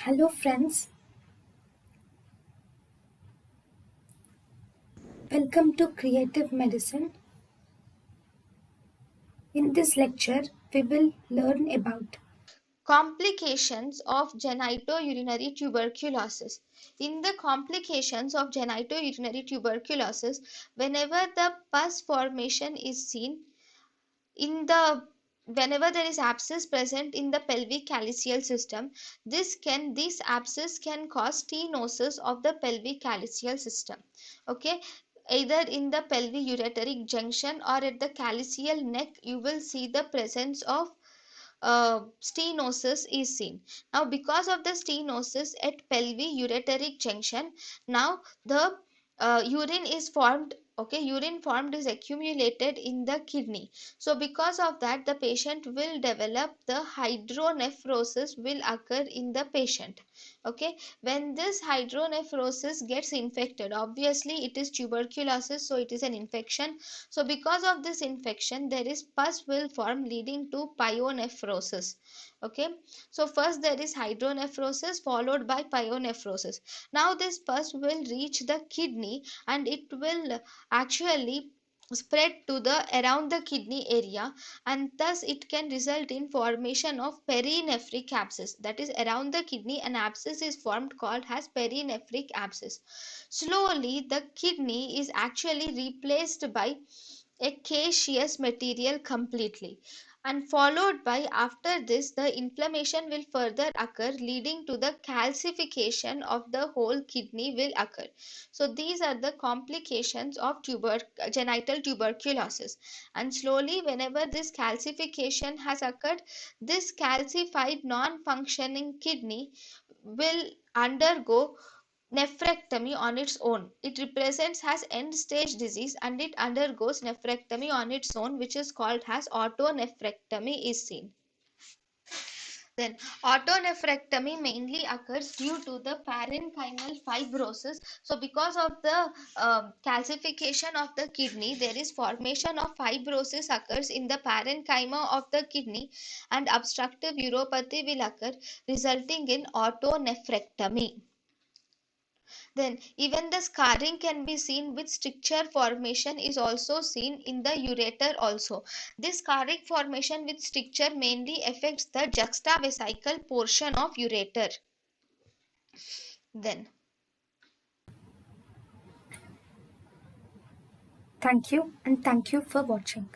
Hello, friends. Welcome to Creative Medicine. In this lecture, we will learn about Complications of genitourinary tuberculosis. In the complications of genitourinary tuberculosis, whenever the pus formation is seen in the whenever there is abscess present in the pelvic calyceal system, this abscess can cause stenosis of the pelvic calyceal system. Okay, either in the pelvic-ureteric junction or at the calyceal neck, you will see the presence of stenosis is seen. Now, because of the stenosis at pelvic-ureteric junction, now the urine is formed. Okay, urine formed is accumulated in the kidney. So, because of that, the patient will develop the hydronephrosis will occur in the patient. Okay, when this hydronephrosis gets infected, obviously it is tuberculosis, so it is an infection. So because of this infection, there is pus will form leading to pyonephrosis. Okay, so first there is hydronephrosis followed by pyonephrosis. Now this pus will reach the kidney and it will actually spread to the around the kidney area, and thus it can result in formation of perinephric abscess. That is, around the kidney an abscess is formed called as perinephric abscess. Slowly the kidney is actually replaced by a caseous material completely, and followed by, after this, the inflammation will further occur leading to the calcification of the whole kidney will occur. So these are the complications of genital tuberculosis, and slowly whenever this calcification has occurred, this calcified non-functioning kidney will undergo nephrectomy on its own. It represents as end stage disease and it undergoes nephrectomy on its own, which is called as autonephrectomy is seen. Then autonephrectomy mainly occurs due to the parenchymal fibrosis. So because of the calcification of the kidney, there is formation of fibrosis occurs in the parenchyma of the kidney, and obstructive uropathy will occur, resulting in autonephrectomy. Then even the scarring can be seen, with stricture formation is also seen in the ureter also. This scarring formation with stricture mainly affects the juxtavesical portion of ureter. Then thank you and thank you for watching.